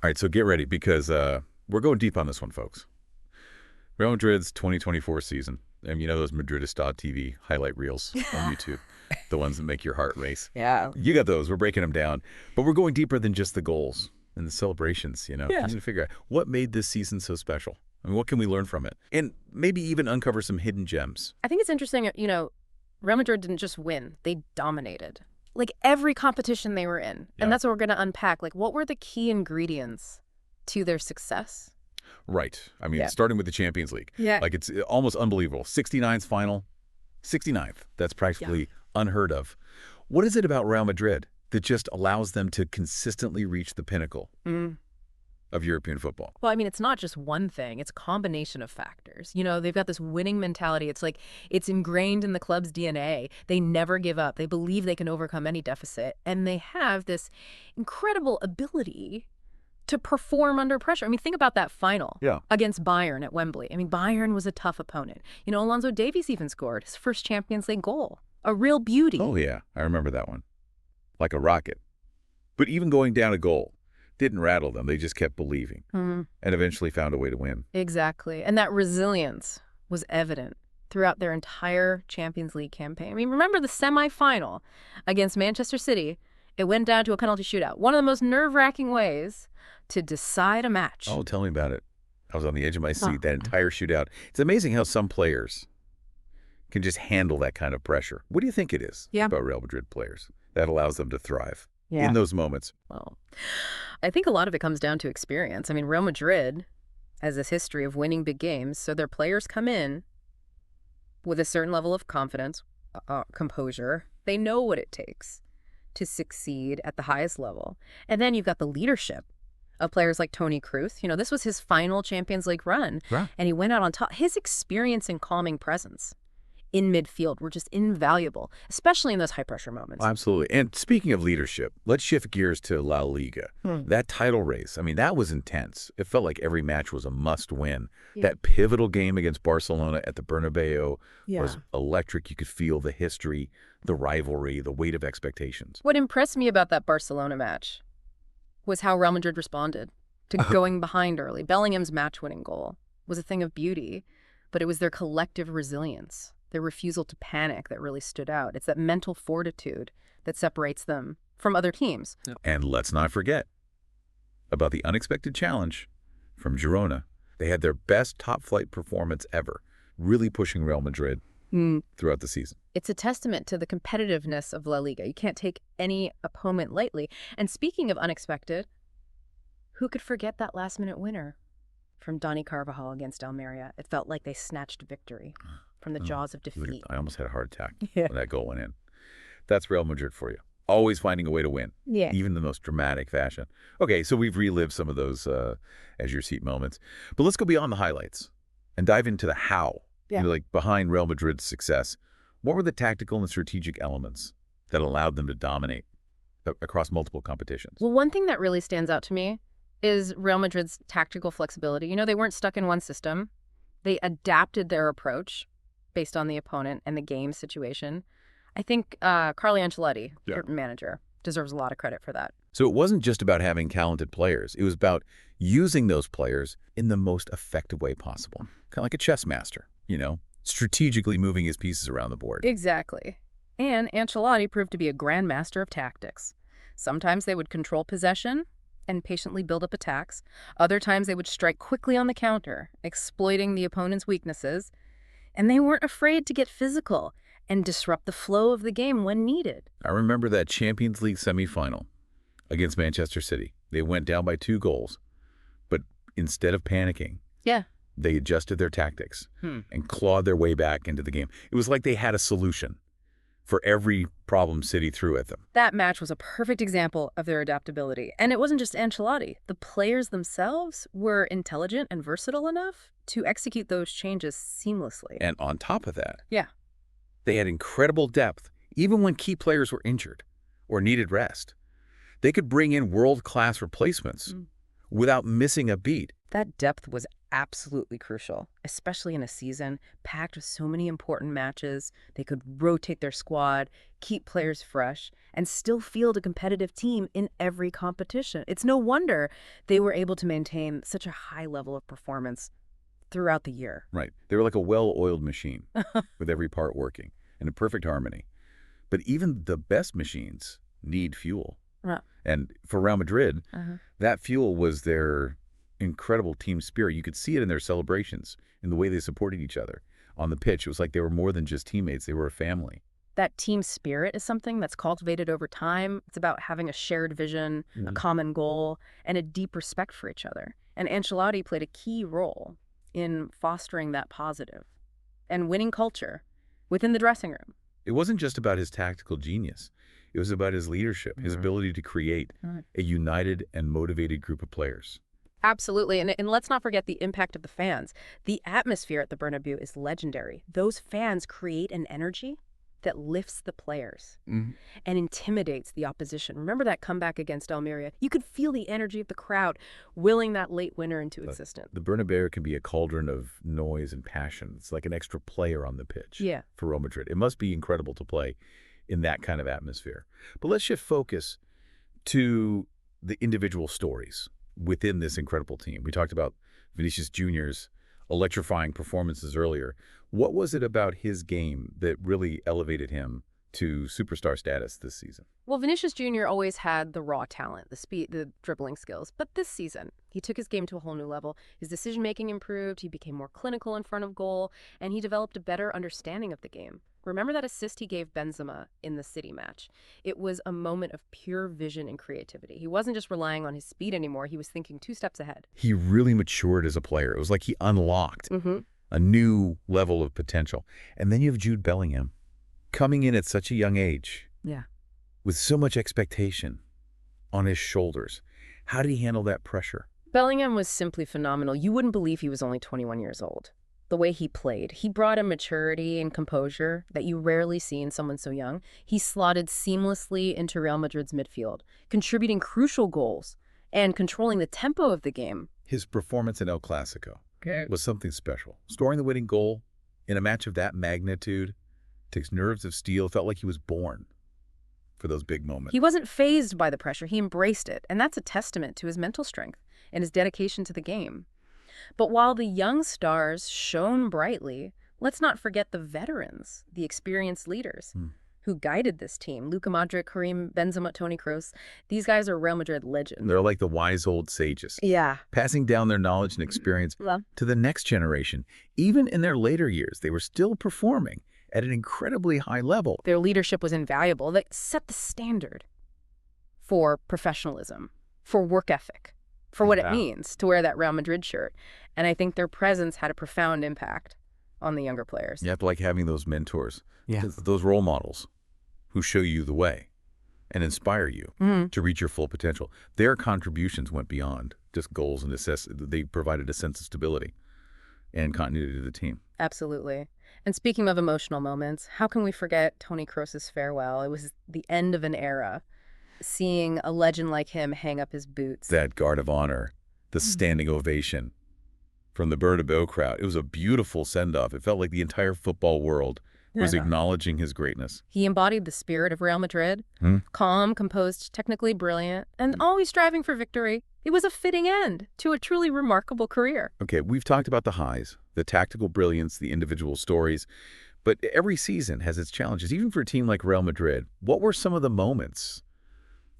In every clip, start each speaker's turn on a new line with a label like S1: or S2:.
S1: All right, so get ready because we're going deep on this one, folks. Real Madrid's 2024 season. And you know those Madridista TV highlight reels on YouTube, the ones that make your heart race.
S2: Yeah.
S1: You got those. We're breaking them down. But we're going deeper than just the goals and the celebrations, you know.
S2: Yeah.
S1: Trying to figure out what made this season so special. I mean, what can we learn from it? And maybe even uncover some hidden gems.
S2: I think it's interesting, Real Madrid didn't just win. They dominated. Like every competition they were in.
S1: Yeah.
S2: And that's what we're going to unpack. Like, what were the key ingredients to their success?
S1: Right. I mean, starting with the Champions League.
S2: Yeah.
S1: Like, it's almost unbelievable. 69th final, 69th. That's practically unheard of. What is it about Real Madrid that just allows them to consistently reach the pinnacle of European football?
S2: Well, I mean, it's not just one thing. It's a combination of factors. They've got this winning mentality. It's like it's ingrained in the club's DNA. They never give up. They believe they can overcome any deficit. And they have this incredible ability to perform under pressure. I mean, think about that final against Bayern at Wembley. I mean, Bayern was a tough opponent. Alonso Davies even scored his first Champions League goal. A real beauty.
S1: Oh, yeah. I remember that one. Like a rocket. But even going down a goal didn't rattle them. They just kept believing and eventually found a way to win.
S2: Exactly. And that resilience was evident throughout their entire Champions League campaign. I mean, remember the semifinal against Manchester City? It went down to a penalty shootout. One of the most nerve-wracking ways to decide a match.
S1: Oh, tell me about it. I was on the edge of my seat, that entire shootout. It's amazing how some players can just handle that kind of pressure. What do you think it is about Real Madrid players that allows them to thrive in those moments?
S2: Well, I think a lot of it comes down to experience. I mean, Real Madrid has this history of winning big games, so their players come in with a certain level of confidence, composure. They know what it takes to succeed at the highest level. And then you've got the leadership of players like Toni Kroos. This was his final Champions League run, and he went out on top. His experience and calming presence in midfield were just invaluable, especially in those high-pressure moments.
S1: Absolutely. And speaking of leadership, let's shift gears to La Liga. That title race, I mean, that was intense. It felt like every match was a must-win. That pivotal game against Barcelona at the Bernabeu was electric. You could feel the history, the rivalry, the weight of expectations.
S2: What impressed me about that Barcelona match was how Real Madrid responded to going behind early. Bellingham's match-winning goal was a thing of beauty, but it was their collective resilience, their refusal to panic that really stood out. It's that mental fortitude that separates them from other teams.
S1: And let's not forget about the unexpected challenge from Girona. They had their best top-flight performance ever, really pushing Real Madrid throughout the season.
S2: It's a testament to the competitiveness of La Liga. You can't take any opponent lightly. And speaking of unexpected, who could forget that last-minute winner from Dani Carvajal against Almeria? It felt like they snatched victory from the jaws of defeat.
S1: I almost had a heart attack when that goal went in. That's Real Madrid for you. Always finding a way to win, even in the most dramatic fashion. Okay, so we've relived some of those edge-your-seat moments. But let's go beyond the highlights and dive into the how. Like behind Real Madrid's success. What were the tactical and strategic elements that allowed them to dominate across multiple competitions?
S2: Well, one thing that really stands out to me is Real Madrid's tactical flexibility. They weren't stuck in one system. They adapted their approach based on the opponent and the game situation. I think Carlo Ancelotti, their manager, deserves a lot of credit for that.
S1: So it wasn't just about having talented players. It was about using those players in the most effective way possible. Kind of like a chess master, strategically moving his pieces around the board.
S2: Exactly. And Ancelotti proved to be a grandmaster of tactics. Sometimes they would control possession and patiently build up attacks. Other times they would strike quickly on the counter, exploiting the opponent's weaknesses. And they weren't afraid to get physical and disrupt the flow of the game when needed.
S1: I remember that Champions League semifinal against Manchester City. They went down by 2 goals, but instead of panicking, they adjusted their tactics and clawed their way back into the game. It was like they had a solution for every problem City threw at them.
S2: That match was a perfect example of their adaptability. And it wasn't just Ancelotti. The players themselves were intelligent and versatile enough to execute those changes seamlessly.
S1: And on top of that, they had incredible depth, even when key players were injured or needed rest. They could bring in world-class replacements without missing a beat.
S2: That depth was absolutely crucial, especially in a season packed with so many important matches. They could rotate their squad, keep players fresh, and still field a competitive team in every competition. It's no wonder they were able to maintain such a high level of performance throughout the year.
S1: Right. They were like a well-oiled machine with every part working in a perfect harmony. But even the best machines need fuel.
S2: Right.
S1: And for Real Madrid, that fuel was their incredible team spirit. You could see it in their celebrations, in the way they supported each other. On the pitch, it was like they were more than just teammates. They were a family.
S2: That team spirit is something that's cultivated over time. It's about having a shared vision, a common goal, and a deep respect for each other. And Ancelotti played a key role in fostering that positive and winning culture within the dressing room.
S1: It wasn't just about his tactical genius. It was about his leadership, his ability to create a united and motivated group of players.
S2: Absolutely. And let's not forget the impact of the fans. The atmosphere at the Bernabeu is legendary. Those fans create an energy that lifts the players and intimidates the opposition. Remember that comeback against Almeria? You could feel the energy of the crowd willing that late winner into existence.
S1: The Bernabeu can be a cauldron of noise and passion. It's like an extra player on the pitch for Real Madrid. It must be incredible to play in that kind of atmosphere. But let's shift focus to the individual stories within this incredible team. We talked about Vinicius Jr.'s electrifying performances earlier. What was it about his game that really elevated him to superstar status this season?
S2: Well, Vinicius Jr. always had the raw talent, the speed, the dribbling skills. But this season, he took his game to a whole new level. His decision-making improved, he became more clinical in front of goal, and he developed a better understanding of the game. Remember that assist he gave Benzema in the City match? It was a moment of pure vision and creativity. He wasn't just relying on his speed anymore. He was thinking 2 steps ahead.
S1: He really matured as a player. It was like he unlocked a new level of potential. And then you have Jude Bellingham coming in at such a young age.
S2: Yeah.
S1: With so much expectation on his shoulders. How did he handle that pressure?
S2: Bellingham was simply phenomenal. You wouldn't believe he was only 21 years old. The way he played, he brought a maturity and composure that you rarely see in someone so young. He slotted seamlessly into Real Madrid's midfield, contributing crucial goals and controlling the tempo of the game.
S1: His performance in El Clasico was something special. Scoring the winning goal in a match of that magnitude takes nerves of steel. It felt like he was born for those big moments.
S2: He wasn't fazed by the pressure. He embraced it. And that's a testament to his mental strength and his dedication to the game. But while the young stars shone brightly, let's not forget the veterans, the experienced leaders who guided this team. Luka Modric, Karim Benzema, Toni Kroos. These guys are Real Madrid legends.
S1: They're like the wise old sages.
S2: Yeah.
S1: Passing down their knowledge and experience to the next generation. Even in their later years, they were still performing at an incredibly high level.
S2: Their leadership was invaluable. They set the standard for professionalism, for work ethic, for what it means to wear that Real Madrid shirt. And I think their presence had a profound impact on the younger players.
S1: You have to like having those mentors, those role models who show you the way and inspire you to reach your full potential. Their contributions went beyond just goals and they provided a sense of stability and continuity to the team.
S2: Absolutely. And speaking of emotional moments, how can we forget Toni Kroos's farewell? It was the end of an era. Seeing a legend like him hang up his boots.
S1: That guard of honor, the standing ovation from the Bernabeu crowd. It was a beautiful send-off. It felt like the entire football world was acknowledging his greatness.
S2: He embodied the spirit of Real Madrid. Calm, composed, technically brilliant, and always striving for victory. It was a fitting end to a truly remarkable career.
S1: Okay, we've talked about the highs, the tactical brilliance, the individual stories, but every season has its challenges. Even for a team like Real Madrid, what were some of the moments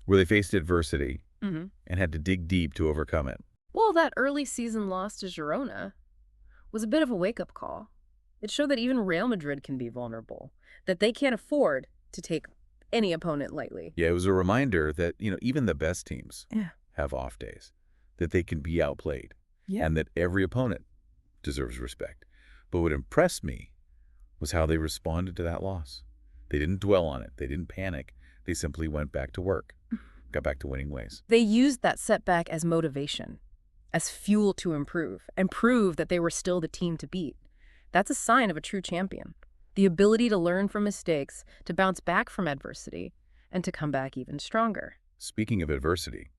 S1: where they faced adversity and had to dig deep to overcome it?
S2: Well, that early season loss to Girona was a bit of a wake-up call. It showed that even Real Madrid can be vulnerable, that they can't afford to take any opponent lightly.
S1: Yeah, it was a reminder that, even the best teams have off days, that they can be outplayed, and that every opponent deserves respect. But what impressed me was how they responded to that loss. They didn't dwell on it. They didn't panic. They simply went back to work, got back to winning ways.
S2: They used that setback as motivation, as fuel to improve, and prove that they were still the team to beat. That's a sign of a true champion. The ability to learn from mistakes, to bounce back from adversity, and to come back even stronger.
S1: Speaking of adversity,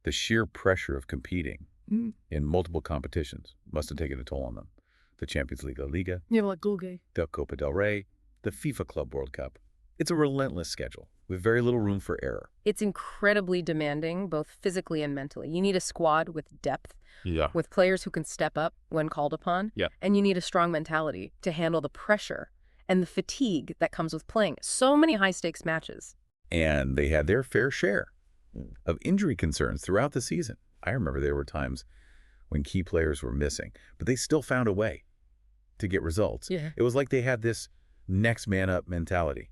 S1: the sheer pressure of competing in multiple competitions. Must have taken a toll on them. The Champions League, La Liga, the Copa del Rey, the FIFA Club World Cup. It's a relentless schedule with very little room for error.
S2: It's incredibly demanding, both physically and mentally. You need a squad with depth, with players who can step up when called upon, and you need a strong mentality to handle the pressure and the fatigue that comes with playing so many high-stakes matches.
S1: And they had their fair share of injury concerns throughout the season. I remember there were times when key players were missing, but they still found a way to get results. It was like they had this next man up mentality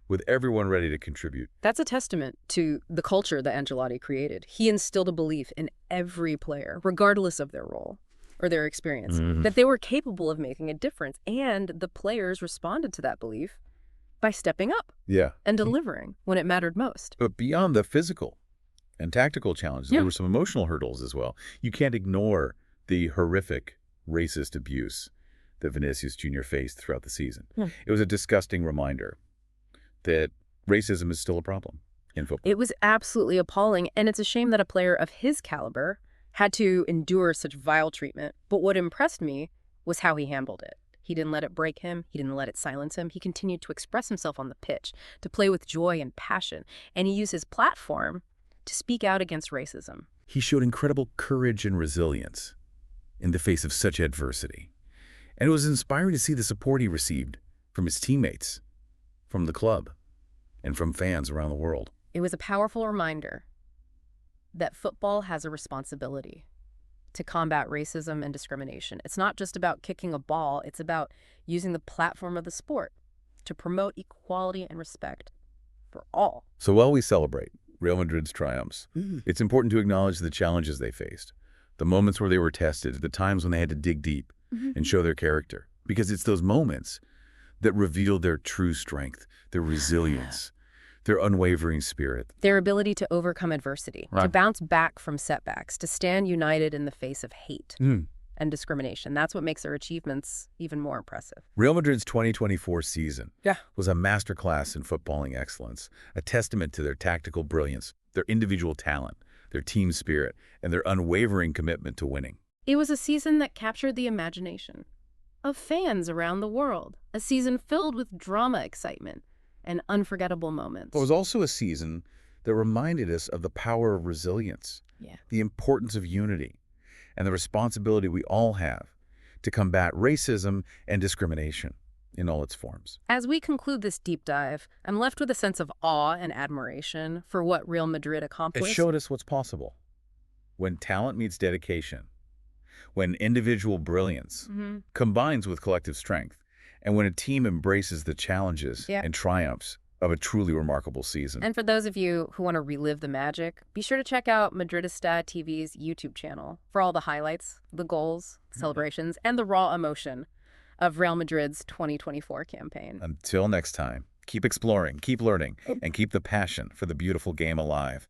S1: with everyone ready to contribute.
S2: That's a testament to the culture that Ancelotti created. He instilled a belief in every player, regardless of their role or their experience, that they were capable of making a difference, and the players responded to that belief by stepping up and delivering when it mattered most.
S1: But beyond the physical and tactical challenges, there were some emotional hurdles as well. You can't ignore the horrific racist abuse that Vinicius Jr. faced throughout the season. It was a disgusting reminder that racism is still a problem in football.
S2: It was absolutely appalling, and it's a shame that a player of his caliber had to endure such vile treatment. But what impressed me was how he handled it. He didn't let it break him. He didn't let it silence him. He continued to express himself on the pitch, to play with joy and passion, and he used his platform to speak out against racism.
S1: He showed incredible courage and resilience in the face of such adversity. And it was inspiring to see the support he received from his teammates, from the club, and from fans around the world.
S2: It was a powerful reminder that football has a responsibility to combat racism and discrimination. It's not just about kicking a ball, it's about using the platform of the sport to promote equality and respect for all.
S1: So while we celebrate Real Madrid's triumphs, it's important to acknowledge the challenges they faced, the moments where they were tested, the times when they had to dig deep and show their character. Because it's those moments that reveal their true strength, their resilience, their unwavering spirit.
S2: Their ability to overcome adversity, to bounce back from setbacks, to stand united in the face of hate and discrimination. That's what makes their achievements even more impressive.
S1: Real Madrid's 2024 season was a masterclass in footballing excellence, a testament to their tactical brilliance, their individual talent, their team spirit, and their unwavering commitment to winning.
S2: It was a season that captured the imagination of fans around the world, a season filled with drama, excitement, and unforgettable moments.
S1: It was also a season that reminded us of the power of resilience, the importance of unity, and the responsibility we all have to combat racism and discrimination in all its forms.
S2: As we conclude this deep dive, I'm left with a sense of awe and admiration for what Real Madrid accomplished.
S1: It showed us what's possible when talent meets dedication, when individual brilliance combines with collective strength, and when a team embraces the challenges and triumphs of a truly remarkable season.
S2: And for those of you who want to relive the magic, be sure to check out Madridista TV's YouTube channel for all the highlights, the goals, celebrations, and the raw emotion of Real Madrid's 2024 campaign.
S1: Until next time, keep exploring, keep learning, and keep the passion for the beautiful game alive.